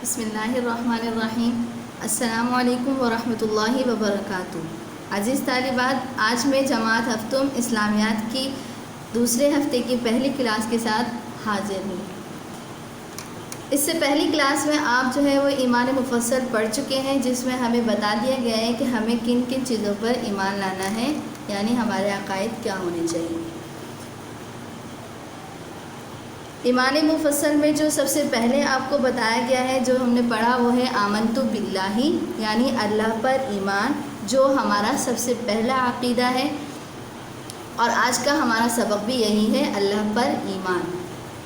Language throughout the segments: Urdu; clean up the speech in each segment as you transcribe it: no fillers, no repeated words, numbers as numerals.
بسم اللہ الرحمن الرحیم۔ السلام علیکم ورحمۃ اللہ وبرکاتہ۔ عزیز طالبات، آج میں جماعت ہفتم اسلامیات کی دوسرے ہفتے کی پہلی کلاس کے ساتھ حاضر ہوں۔ اس سے پہلی کلاس میں آپ جو ہے وہ ایمان مفصل پڑھ چکے ہیں، جس میں ہمیں بتا دیا گیا ہے کہ ہمیں کن کن چیزوں پر ایمان لانا ہے، یعنی ہمارے عقائد کیا ہونے چاہیے۔ ایمان مفصل میں جو سب سے پہلے آپ کو بتایا گیا ہے، جو ہم نے پڑھا، وہ ہے آمنت باللہ، یعنی اللہ پر ایمان، جو ہمارا سب سے پہلا عقیدہ ہے، اور آج کا ہمارا سبق بھی یہی ہے، اللہ پر ایمان۔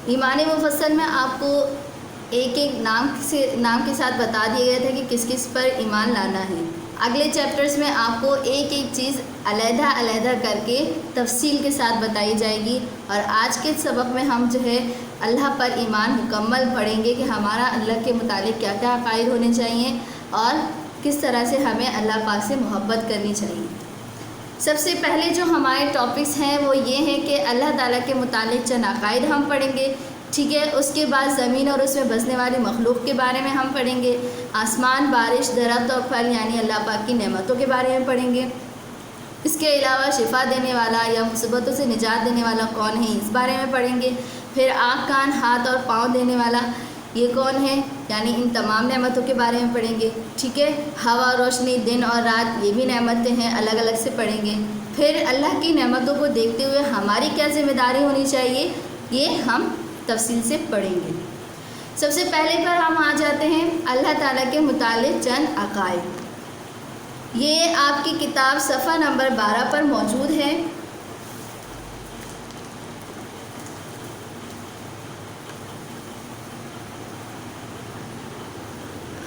ایمان مفصل میں آپ کو ایک ایک نام کے ساتھ بتا دیا گیا تھا کہ کس کس پر ایمان لانا ہے۔ اگلے چیپٹرز میں آپ کو ایک ایک چیز علیحدہ علیحدہ کر کے تفصیل کے ساتھ بتائی جائے گی، اور آج کے سبق میں ہم جو ہے اللہ پر ایمان مکمل پڑھیں گے کہ ہمارا اللہ کے متعلق کیا کیا عقائد ہونے چاہیے اور کس طرح سے ہمیں اللہ پاک سے محبت کرنی چاہیے۔ سب سے پہلے جو ہمارے ٹاپکس ہیں وہ یہ ہیں کہ اللہ تعالیٰ کے متعلق چند عقائد ہم پڑھیں گے، ٹھیک ہے۔ اس کے بعد زمین اور اس میں بسنے والی مخلوق کے بارے میں ہم پڑھیں گے، آسمان، بارش، درخت اور پھل، یعنی اللہ پاک کی نعمتوں کے بارے میں پڑھیں گے۔ اس کے علاوہ شفا دینے والا یا مصیبتوں سے نجات دینے والا کون ہے، اس بارے میں پڑھیں گے۔ پھر آنکھ، کان، ہاتھ اور پاؤں دینے والا یہ کون ہے، یعنی ان تمام نعمتوں کے بارے میں پڑھیں گے، ٹھیک ہے۔ ہوا، روشنی، دن اور رات، یہ بھی نعمتیں ہیں، الگ الگ سے پڑھیں گے۔ پھر اللہ کی نعمتوں کو دیکھتے ہوئے ہماری کیا ذمہ داری ہونی چاہیے، یہ ہم تفصیل سے پڑھیں گے۔ سب سے پہلے پر ہم آ جاتے ہیں اللہ تعالیٰ کے متعلق چند عقائد۔ یہ آپ کی کتاب صفحہ نمبر 12 پر موجود ہے۔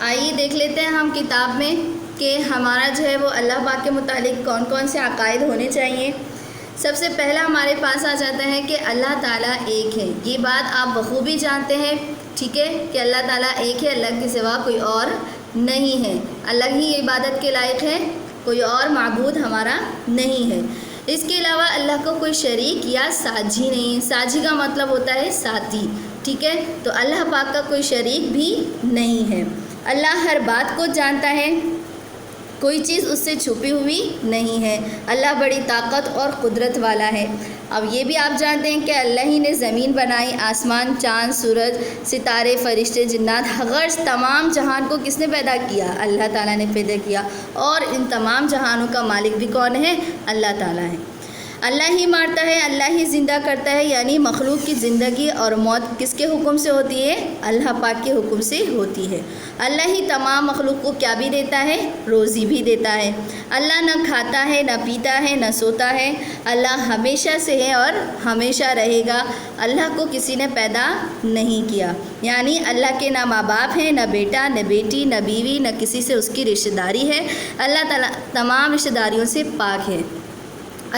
آئیے دیکھ لیتے ہیں ہم کتاب میں کہ ہمارا جو ہے وہ اللہ پاک کے متعلق کون کون سے عقائد ہونے چاہیے۔ سب سے پہلا ہمارے پاس آ جاتا ہے کہ اللہ تعالیٰ ایک ہے۔ یہ بات آپ بخوبی جانتے ہیں، ٹھیک ہے، کہ اللہ تعالیٰ ایک ہے، اللہ کے سوا کوئی اور نہیں ہے، الگ ہی عبادت کے لائق ہے، کوئی اور معبود ہمارا نہیں ہے۔ اس کے علاوہ اللہ کو کوئی شریک یا ساجھی نہیں ہے۔ ساجھی کا مطلب ہوتا ہے ساتھی، ٹھیک ہے، تو اللہ پاک کا کوئی شریک بھی نہیں ہے۔ اللہ ہر بات کو جانتا ہے، کوئی چیز اس سے چھپی ہوئی نہیں ہے۔ اللہ بڑی طاقت اور قدرت والا ہے۔ اب یہ بھی آپ جانتے ہیں کہ اللہ ہی نے زمین بنائی، آسمان، چاند، سورج، ستارے، فرشتے، جنات، غرض تمام جہان کو کس نے پیدا کیا؟ اللہ تعالیٰ نے پیدا کیا، اور ان تمام جہانوں کا مالک بھی کون ہے؟ اللہ تعالیٰ ہے۔ اللہ ہی مارتا ہے، اللہ ہی زندہ کرتا ہے، یعنی مخلوق کی زندگی اور موت کس کے حکم سے ہوتی ہے؟ اللہ پاک کے حکم سے ہوتی ہے۔ اللہ ہی تمام مخلوق کو کیا بھی دیتا ہے؟ روزی بھی دیتا ہے۔ اللہ نہ کھاتا ہے، نہ پیتا ہے، نہ سوتا ہے۔ اللہ ہمیشہ سے ہے اور ہمیشہ رہے گا۔ اللہ کو کسی نے پیدا نہیں کیا، یعنی اللہ کے نہ ماں باپ ہیں، نہ بیٹا، نہ بیٹی، نہ بیوی، نہ کسی سے اس کی رشتہ داری ہے۔ اللہ تعالیٰ تمام رشتہ داریوں سے پاک ہے۔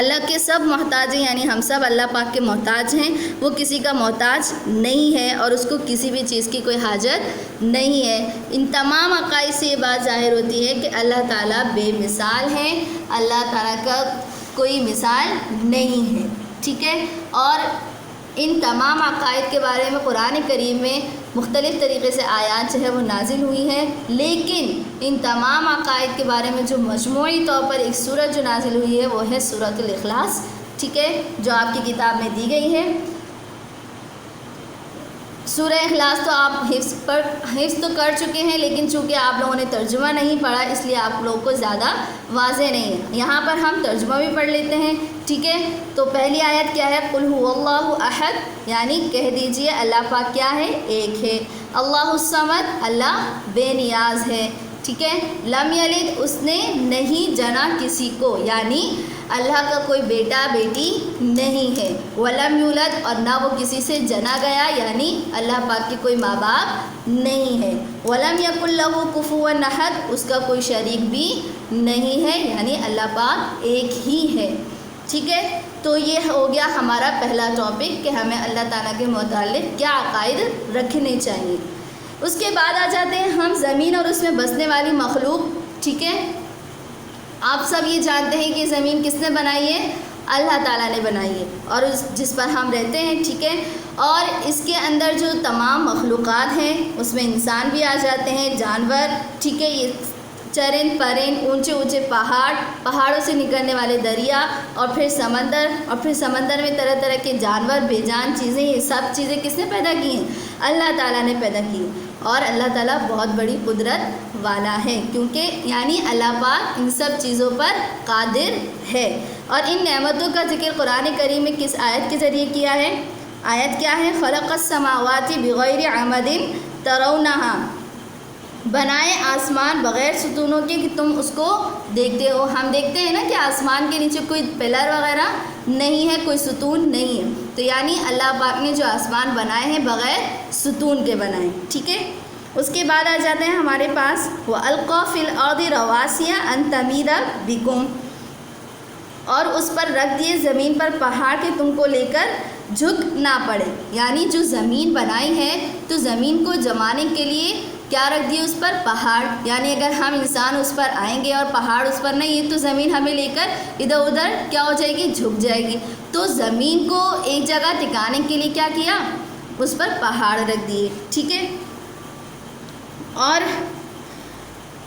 اللہ کے سب محتاج ہیں، یعنی ہم سب اللہ پاک کے محتاج ہیں، وہ کسی کا محتاج نہیں ہے اور اس کو کسی بھی چیز کی کوئی حاجت نہیں ہے۔ ان تمام عقائد سے یہ بات ظاہر ہوتی ہے کہ اللہ تعالیٰ بے مثال ہے، اللہ تعالیٰ کا کوئی مثال نہیں ہے، ٹھیک ہے۔ اور ان تمام عقائد کے بارے میں قرآن کریم میں مختلف طریقے سے آیات جو ہے وہ نازل ہوئی ہے، لیکن ان تمام عقائد کے بارے میں جو مجموعی طور پر ایک سورت جو نازل ہوئی ہے وہ ہے سورۃ الاخلاص، ٹھیک ہے، جو آپ کی کتاب میں دی گئی ہے۔ سورہ اخلاص تو آپ حفظ تو کر چکے ہیں، لیکن چونکہ آپ لوگوں نے ترجمہ نہیں پڑھا، اس لیے آپ لوگوں کو زیادہ واضح نہیں ہے۔ یہاں پر ہم ترجمہ بھی پڑھ لیتے ہیں، ٹھیک ہے۔ تو پہلی آیت کیا ہے؟ قل هو اللہ احد، یعنی کہہ دیجئے اللہ پاک کیا ہے؟ ایک ہے۔ اللہ الصمد، اللہ بے نیاز ہے، ٹھیک ہے۔ لم یلد، اس نے نہیں جنا کسی کو، یعنی اللہ کا کوئی بیٹا بیٹی نہیں ہے۔ ولم یولد، اور نہ وہ کسی سے جنا گیا، یعنی اللہ پاک کے کوئی ماں باپ نہیں ہے۔ ولم یکن لہ کفوا احد، اس کا کوئی شریک بھی نہیں ہے، یعنی اللہ پاک ایک ہی ہے، ٹھیک ہے۔ تو یہ ہو گیا ہمارا پہلا ٹاپک کہ ہمیں اللہ تعالیٰ کے متعلق کیا عقائد رکھنے چاہیے۔ اس کے بعد آ جاتے ہیں ہم زمین اور اس میں بسنے والی مخلوق، ٹھیک ہے۔ آپ سب یہ جانتے ہیں کہ زمین کس نے بنائی ہے؟ اللہ تعالیٰ نے بنائی ہے، اور جس پر ہم رہتے ہیں، ٹھیک ہے۔ اور اس کے اندر جو تمام مخلوقات ہیں اس میں انسان بھی آ جاتے ہیں، جانور، ٹھیک ہے، یہ چرند پرند، اونچے اونچے پہاڑوں سے نکلنے والے دریا، اور پھر سمندر میں طرح طرح کے جانور، بے جان چیزیں، یہ سب چیزیں کس نے پیدا کی ہیں؟ اللہ تعالیٰ نے پیدا کی. اور اللہ تعالیٰ بہت بڑی قدرت والا ہے، کیونکہ یعنی اللہ پاک ان سب چیزوں پر قادر ہے. اور ان نعمتوں کا ذکر قرآن کریم میں کس آیت کے ذریعے کیا ہے؟ آیت کیا ہے؟ خلق السماوات بغیر عمد ترونہا، بنائے آسمان بغیر ستونوں کے کہ تم اس کو دیکھتے ہو. ہم دیکھتے ہیں نا کہ آسمان کے نیچے کوئی پلر وغیرہ نہیں ہے، کوئی ستون نہیں ہے، تو یعنی اللہ پاک نے جو آسمان بنائے ہیں بغیر ستون کے بنائے، ٹھیک ہے. اس کے بعد آ جاتے ہیں ہمارے پاس وَأَلْقَى فِي الْأَرْضِ رَوَاسِيَ أَن تَمِيدَ بِكُمْ، اور اس پر رکھ دیے زمین پر پہاڑ کہ تم کو لے کر جھک نہ پڑے. یعنی جو زمین بنائی ہے تو زمین کو جمانے کے لیے کیا رکھ دیے؟ اس پر پہاڑ. یعنی اگر ہم انسان اس پر آئیں گے اور پہاڑ اس پر نہیں ہے تو زمین ہمیں لے کر ادھر ادھر کیا ہو جائے گی؟ جھک جائے گی. تو زمین کو ایک جگہ ٹکانے کے لیے کیا کیا؟ اس پر پہاڑ رکھ دیے، ٹھیک ہے. اور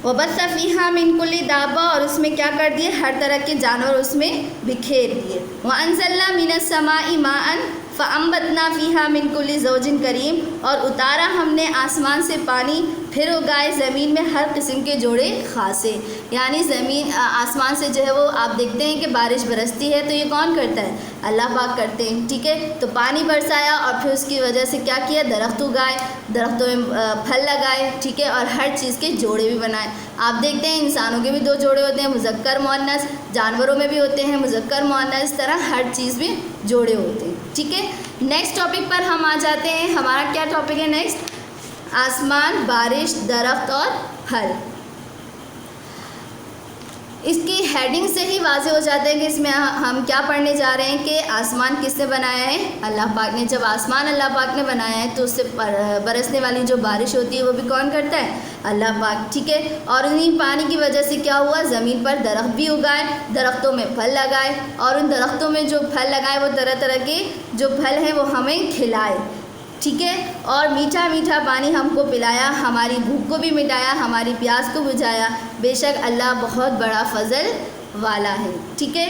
وَبَثَّ فِيهَا مِن كُلِّ دَابَّةٍ، اور اس میں کیا کر دیے؟ ہر طرح کے جانور اس میں بکھیر دیے. وَأَنزَلْنَا مِنَ السَّمَاءِ مَاءً فَأَنبَتْنَا فِيهَا مِن كُلِّ زَوْجٍ كَرِيمٍ، اور اتارا ہم نے آسمان سے پانی، پھر اگائے زمین میں ہر قسم کے جوڑے خاصے. یعنی زمین آسمان سے جو ہے وہ آپ دیکھتے ہیں کہ بارش برستی ہے تو یہ کون کرتا ہے؟ اللہ پاک کرتے ہیں، ٹھیک ہے. تو پانی برسایا اور پھر اس کی وجہ سے کیا کیا؟ درخت اگائے، درختوں میں پھل لگائے، ٹھیک ہے، اور ہر چیز کے جوڑے بھی بنائے. آپ دیکھتے ہیں انسانوں کے بھی 2 جوڑے ہوتے ہیں، مذکر مؤنث، جانوروں میں بھی ہوتے ہیں مذکر مؤنث، اس طرح ہر چیز میں جوڑے ہوتے ہیں، ٹھیک ہے. نیکسٹ ٹاپک پر ہم آ جاتے ہیں. ہمارا کیا ٹاپک ہے نیکسٹ؟ آسمان، بارش، درخت اور پھل. اس کی ہیڈنگ سے ہی واضح ہو جاتا ہے کہ اس میں ہم کیا پڑھنے جا رہے ہیں کہ آسمان کس نے بنایا ہے؟ اللہ پاک نے. جب آسمان اللہ پاک نے بنایا ہے تو اس سے برسنے والی جو بارش ہوتی ہے وہ بھی کون کرتا ہے؟ اللہ پاک، ٹھیک ہے. اور انہیں پانی کی وجہ سے کیا ہوا؟ زمین پر درخت بھی اگائے، درختوں میں پھل لگائے، اور ان درختوں میں جو پھل لگائے وہ طرح طرح کے جو پھل ہیں وہ ہمیں کھلائے، ٹھیک ہے. اور میٹھا میٹھا پانی ہم کو پلایا، ہماری بھوک کو بھی مٹایا، ہماری پیاس کو بجھایا. بے شک اللہ بہت بڑا فضل والا ہے، ٹھیک ہے.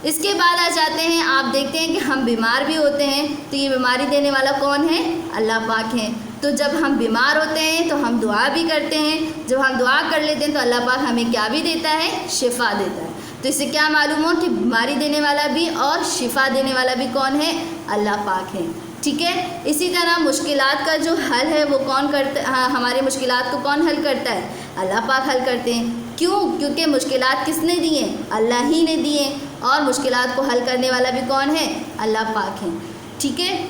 اس کے بعد آ جاتے ہیں، آپ دیکھتے ہیں کہ ہم بیمار بھی ہوتے ہیں تو یہ بیماری دینے والا کون ہے؟ اللہ پاک ہے. تو جب ہم بیمار ہوتے ہیں تو ہم دعا بھی کرتے ہیں، جب ہم دعا کر لیتے ہیں تو اللہ پاک ہمیں کیا بھی دیتا ہے؟ شفا دیتا ہے. تو اس سے کیا معلوم ہو کہ بیماری دینے والا بھی اور شفا دینے والا بھی کون ہے؟ اللہ پاک ہے، ٹھیک ہے. اسی طرح مشکلات کا جو حل ہے وہ کون کرتا؟ ہماری مشکلات کو کون حل کرتا ہے؟ اللہ پاک حل کرتے ہیں. کیوں؟ کیونکہ مشکلات کس نے دی ہیں؟ اللہ ہی نے دی ہیں. اور مشکلات کو حل کرنے والا بھی کون ہے؟ اللہ پاک ہے، ٹھیک ہے.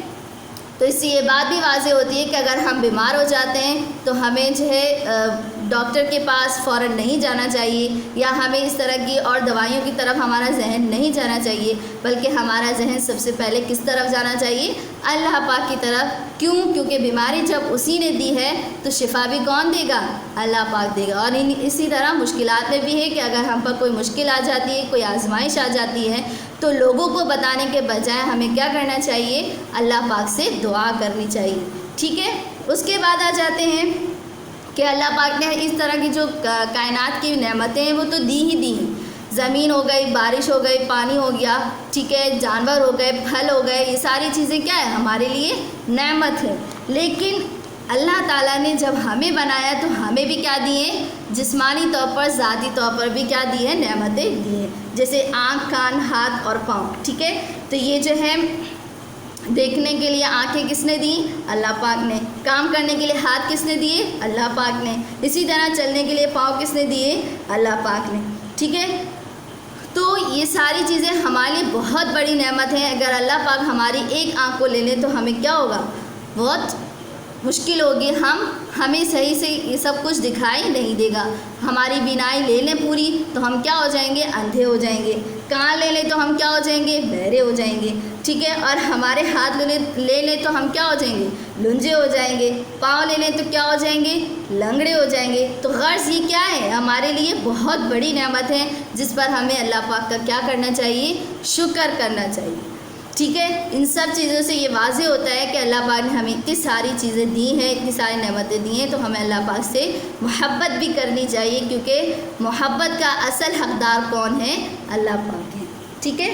تو اس سے یہ بات بھی واضح ہوتی ہے کہ اگر ہم بیمار ہو جاتے ہیں تو ہمیں جو ہے ڈاکٹر کے پاس فوراً نہیں جانا چاہیے، یا ہمیں اس طرح کی اور دوائیوں کی طرف ہمارا ذہن نہیں جانا چاہیے، بلکہ ہمارا ذہن سب سے پہلے کس طرف جانا چاہیے؟ اللہ پاک کی طرف. کیوں؟ کیونکہ بیماری جب اسی نے دی ہے تو شفا بھی کون دے گا؟ اللہ پاک دے گا. اور اسی طرح مشکلات میں بھی ہے کہ اگر ہم پر کوئی مشکل آ جاتی ہے، کوئی آزمائش آ جاتی ہے تو لوگوں کو بتانے کے بجائے ہمیں کیا کرنا چاہیے؟ اللہ پاک سے دعا کرنی چاہیے، ٹھیک ہے. اس کے بعد آ جاتے ہیں کہ اللہ پاک نے اس طرح کی جو کائنات کی نعمتیں ہیں وہ تو دی ہی دی ہیں. زمین ہو گئی، بارش ہو گئی، پانی ہو گیا، ٹھیک ہے، جانور ہو گئے، پھل ہو گئے، یہ ساری چیزیں کیا ہے؟ ہمارے لیے نعمت ہے. لیکن اللہ تعالیٰ نے جب ہمیں بنایا تو ہمیں بھی کیا دیے؟ جسمانی طور پر، ذاتی طور پر بھی کیا دی ہے؟ نعمتیں دی ہیں. جیسے آنکھ، کان، ہاتھ اور پاؤں، ٹھیک ہے. تو یہ جو ہے دیکھنے کے لیے آنکھیں کس نے دی؟ اللہ پاک نے. کام کرنے کے لیے ہاتھ کس نے دیے؟ اللہ پاک نے. اسی طرح چلنے کے لیے پاؤں کس نے دیے؟ اللہ پاک نے، ٹھیک ہے. تو یہ ساری چیزیں ہمارے لیے بہت بڑی نعمت ہیں. اگر اللہ پاک ہماری ایک آنکھ کو لے لیں تو ہمیں کیا ہوگا؟ بہت مشکل ہوگی. ہمیں صحیح سے یہ سب کچھ دکھائی نہیں دے گا. ہماری بینائی لے لیں پوری تو ہم کیا ہو جائیں گے؟ اندھے ہو جائیں گے. کان لے لیں تو ہم کیا ہو جائیں گے؟ بہرے ہو جائیں گے، ٹھیک ہے. اور ہمارے ہاتھ لے لیں تو ہم کیا ہو جائیں گے؟ لنجے ہو جائیں گے. پاؤں لے لیں تو کیا ہو جائیں گے؟ لنگڑے ہو جائیں گے. تو غرض یہ کیا ہے؟ ہمارے لیے بہت بڑی نعمت ہے جس پر ہمیں اللہ پاک کا کیا کرنا چاہیے؟ شکر کرنا چاہیے. ٹھیک ہے، ان سب چیزوں سے یہ واضح ہوتا ہے کہ اللہ پاک نے ہمیں اتنی ساری چیزیں دی ہیں، اتنی ساری نعمتیں دی ہیں، تو ہمیں اللہ پاک سے محبت بھی کرنی چاہیے، کیونکہ محبت کا اصل حقدار کون ہے؟ اللہ پاک ہے، ٹھیک ہے۔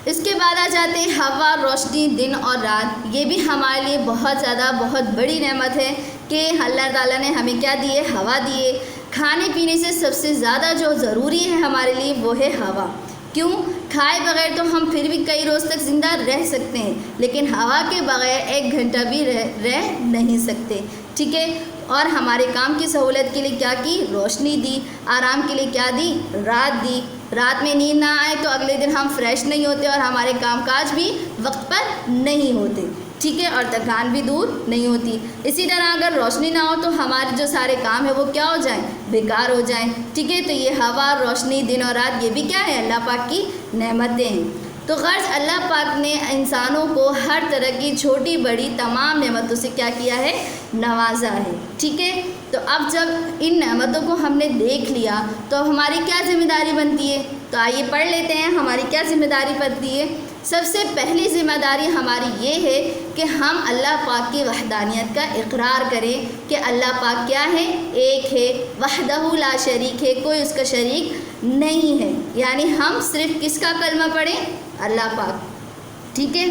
اس کے بعد آ جاتے ہیں ہوا، روشنی، دن اور رات۔ یہ بھی ہمارے لیے بہت زیادہ بہت بڑی نعمت ہے کہ اللہ تعالیٰ نے ہمیں کیا دی ہے؟ ہوا دی ہے۔ کھانے پینے سے سب سے زیادہ جو ضروری ہے ہمارے لیے وہ ہے ہوا۔ کیوں؟ کھائے بغیر تو ہم پھر بھی کئی روز تک زندہ رہ سکتے ہیں، لیکن ہوا کے بغیر 1 گھنٹہ بھی رہ نہیں سکتے، ٹھیک ہے۔ اور ہمارے کام کی سہولت کے لیے کیا کی؟ روشنی دی۔ آرام کے لیے کیا دی؟ رات دی۔ رات میں نیند نہ آئے تو اگلے دن ہم فریش نہیں ہوتے اور ہمارے کام کاج بھی وقت پر نہیں ہوتے، ٹھیک ہے، اور تھکان بھی دور نہیں ہوتی۔ اسی طرح اگر روشنی نہ ہو تو ہمارے جو سارے کام ہیں وہ کیا ہو جائیں؟ بیکار ہو جائیں، ٹھیک ہے۔ تو یہ ہوا، روشنی، دن اور رات، یہ بھی کیا ہے؟ اللہ پاک کی نعمتیں ہیں۔ تو غرض اللہ پاک نے انسانوں کو ہر طرح کی چھوٹی بڑی تمام نعمتوں سے کیا کیا ہے؟ نوازا ہے، ٹھیک ہے۔ تو اب جب ان نعمتوں کو ہم نے دیکھ لیا تو ہماری کیا ذمہ داری بنتی ہے؟ تو آئیے پڑھ لیتے ہیں ہماری کیا ذمہ داری بنتی ہے۔ سب سے پہلی ذمہ داری ہماری یہ ہے کہ ہم اللہ پاک کی وحدانیت کا اقرار کریں کہ اللہ پاک کیا ہے؟ ایک ہے، وحدہ لا شریک ہے، کوئی اس کا شریک نہیں ہے۔ یعنی ہم صرف کس کا کلمہ پڑھیں؟ اللہ پاک، ٹھیک ہے۔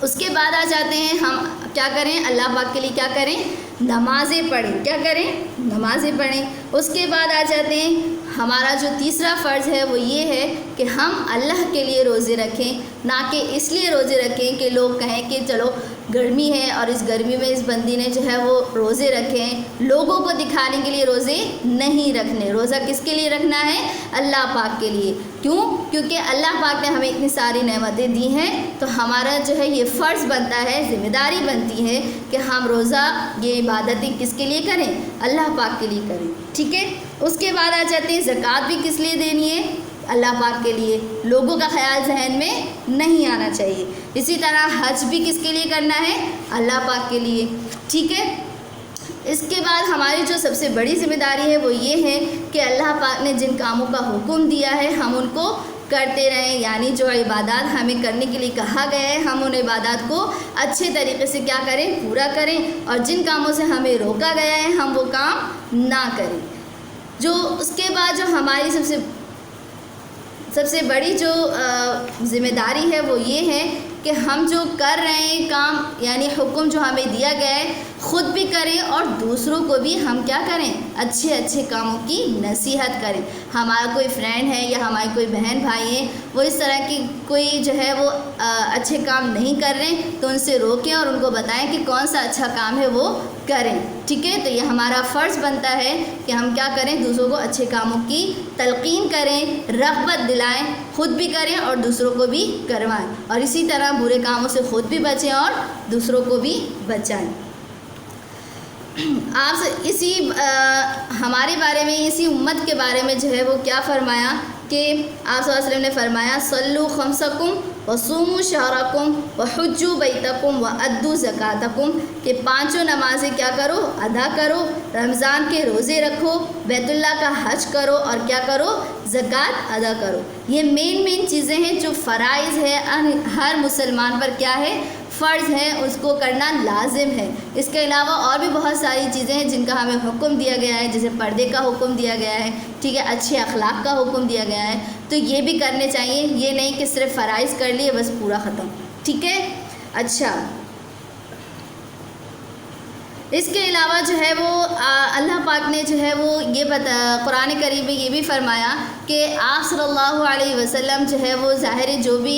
اس کے بعد آ جاتے ہیں ہم کیا کریں؟ اللہ پاک کے لیے کیا کریں؟ نمازیں پڑھیں۔ کیا کریں؟ نمازیں پڑھیں۔ اس کے بعد آ جاتے ہیں ہمارا جو تیسرا فرض ہے وہ یہ ہے کہ ہم اللہ کے لیے روزے رکھیں، نہ کہ اس لیے روزے رکھیں کہ لوگ کہیں کہ چلو گرمی ہے اور اس گرمی میں اس بندی نے جو ہے وہ روزے رکھیں۔ لوگوں کو دکھانے کے لیے روزے نہیں رکھنے۔ روزہ کس کے لیے رکھنا ہے؟ اللہ پاک کے لیے۔ کیوں؟ کیونکہ اللہ پاک نے ہمیں اتنی ساری نعمتیں دی ہیں، تو ہمارا جو ہے یہ فرض بنتا ہے، ذمہ داری بنتی ہے کہ ہم روزہ، یہ عبادتیں کس کے لیے کریں؟ اللہ پاک کے لیے کریں، ٹھیک ہے۔ اس کے بعد آ جاتے ہیں زکوٰۃ بھی کس لیے دینی ہے؟ اللہ پاک کے لیے۔ لوگوں کا خیال ذہن میں نہیں آنا چاہیے۔ اسی طرح حج بھی کس کے لیے کرنا ہے؟ اللہ پاک کے لیے، ٹھیک ہے۔ اس کے بعد ہماری جو سب سے بڑی ذمہ داری ہے وہ یہ ہے کہ اللہ پاک نے جن کاموں کا حکم دیا ہے ہم ان کو کرتے رہیں، یعنی جو عبادات ہمیں کرنے کے لیے کہا گیا ہے ہم ان عبادات کو اچھے طریقے سے کیا کریں؟ پورا کریں، اور جن کاموں سے ہمیں روکا گیا ہے ہم وہ کام نہ کریں۔ جو اس کے بعد جو ہماری سب سے بڑی جو ذمہ داری ہے وہ یہ ہے کہ ہم جو کر رہے ہیں کام، یعنی حکم جو ہمیں دیا گیا ہے خود بھی کریں اور دوسروں کو بھی ہم کیا کریں؟ اچھے اچھے کاموں کی نصیحت کریں۔ ہمارا کوئی فرینڈ ہے یا ہماری کوئی بہن بھائی ہیں وہ اس طرح کی کوئی جو ہے وہ اچھے کام نہیں کر رہے تو ان سے روکیں اور ان کو بتائیں کہ کون سا اچھا کام ہے وہ کریں، ٹھیک ہے۔ تو یہ ہمارا فرض بنتا ہے کہ ہم کیا کریں؟ دوسروں کو اچھے کاموں کی تلقین کریں، رغبت دلائیں، خود بھی کریں اور دوسروں کو بھی کروائیں، اور اسی طرح برے کاموں سے خود بھی بچیں اور دوسروں کو بھی بچائیں۔ آپ اسی ہمارے بارے میں، اسی امت کے بارے میں جو ہے وہ کیا فرمایا کہ آپ صلی اللہ علیہ وسلم نے فرمایا صلو خمسکم وصوموا شہرکم وحجوا بیتکم وادوا زکاتکم، کہ 5 نمازیں کیا کرو؟ ادا کرو، رمضان کے روزے رکھو، بیت اللہ کا حج کرو اور کیا کرو؟ زکوٰۃ ادا کرو۔ یہ مین چیزیں ہیں جو فرائض ہے، ہر مسلمان پر کیا ہے؟ فرض ہے، اس کو کرنا لازم ہے۔ اس کے علاوہ اور بھی بہت ساری چیزیں ہیں جن کا ہمیں حکم دیا گیا ہے، جیسے پردے کا حکم دیا گیا ہے، ٹھیک ہے، اچھے اخلاق کا حکم دیا گیا ہے، تو یہ بھی کرنے چاہیے۔ یہ نہیں کہ صرف فرائض کر لیے بس پورا ختم، ٹھیک ہے۔ اچھا، اس کے علاوہ جو ہے وہ اللہ پاک نے جو ہے وہ یہ قرآن کریم میں یہ بھی فرمایا کہ آپ صلی اللہ علیہ وسلم جو ہے وہ ظاہر جو بھی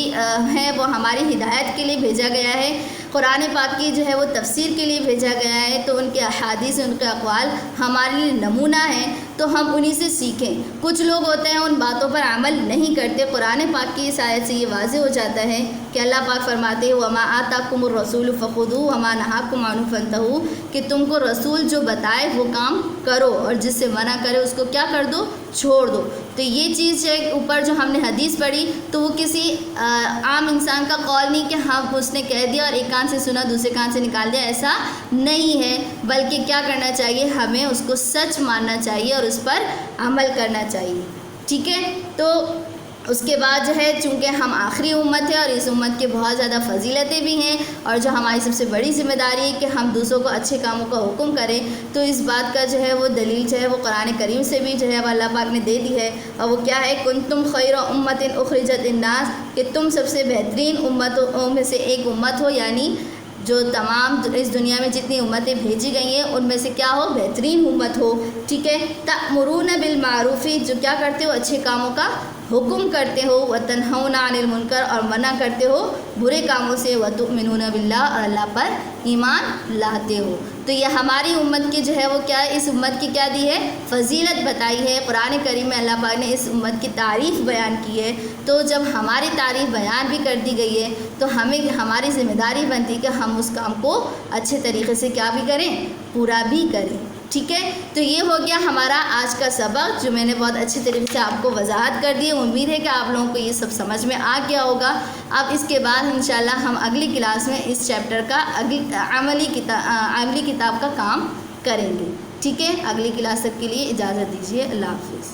ہیں وہ ہماری ہدایت کے لیے بھیجا گیا ہے، قرآن پاک کی جو ہے وہ تفسیر کے لیے بھیجا گیا ہے، تو ان کے احادیث، ان کے اقوال ہمارے لیے نمونہ ہیں، تو ہم انہی سے سیکھیں۔ کچھ لوگ ہوتے ہیں ان باتوں پر عمل نہیں کرتے۔ قرآن پاک کی اس آیت سے یہ واضح ہو جاتا ہے کہ اللہ پاک فرماتے ہیں وَمَا آتَاكُمُ الرَّسُولُ فَخُذُوهُ وَمَا نَهَاكُمْ عَنْهُ فَانْتَهُوا، کہ تم کو رسول جو بتائے وہ کام کرو اور جس سے منع کرے اس کو کیا کر دو؟ چھوڑ دو۔ تو یہ چیز جو اوپر جو ہم نے حدیث پڑھی تو وہ کسی عام انسان کا قول نہیں کہ ہاں اس نے کہہ دیا اور ایک کان سے سنا دوسرے کان سے نکال دیا، ایسا نہیں ہے، بلکہ کیا کرنا چاہیے؟ ہمیں اس کو سچ ماننا چاہیے اور اس پر عمل کرنا چاہیے، ٹھیک ہے۔ تو اس کے بعد جو ہے چونکہ ہم آخری امت ہے اور اس امت کے بہت زیادہ فضیلتیں بھی ہیں، اور جو ہماری سب سے بڑی ذمہ داری ہے کہ ہم دوسروں کو اچھے کاموں کا حکم کریں، تو اس بات کا جو ہے وہ دلیل جو ہے وہ قرآن کریم سے بھی جو ہے وہ اللہ پاک نے دے دی ہے، اور وہ کیا ہے، کنتم خیر امت اخرجت الناس، کہ تم سب سے بہترین امتوں میں سے ایک امت ہو، یعنی جو تمام اس دنیا میں جتنی امتیں بھیجی گئی ہیں ان میں سے کیا ہو، بہترین امت ہو، ٹھیک ہے۔ تأمرون بالمعروف، جو کیا کرتے ہو، اچھے کاموں کا حکم کرتے ہو، وتنہون عن المنکر، اور منع کرتے ہو برے کاموں سے، وتؤمنون باللہ، اور اللہ پر ایمان لاتے ہو۔ تو یہ ہماری امت کی جو ہے وہ کیا ہے، اس امت کی کیا دی ہے، فضیلت بتائی ہے۔ قرآن کریم میں اللہ پاک نے اس امت کی تعریف بیان کی ہے، تو جب ہماری تعریف بیان بھی کر دی گئی ہے تو ہمیں ہماری ذمہ داری بنتی ہے کہ ہم اس کام کو اچھے طریقے سے کیا بھی کریں، پورا بھی کریں، ٹھیک ہے۔ تو یہ ہو گیا ہمارا آج کا سبق، جو میں نے بہت اچھے طریقے سے آپ کو وضاحت کر دی۔ امید ہے کہ آپ لوگوں کو یہ سب سمجھ میں آ گیا ہوگا۔ اب اس کے بعد انشاءاللہ ہم اگلی کلاس میں اس چیپٹر کا عملی کتاب کا کام کریں گے، ٹھیک ہے۔ اگلی کلاس تک کے لیے اجازت دیجیے، اللہ حافظ۔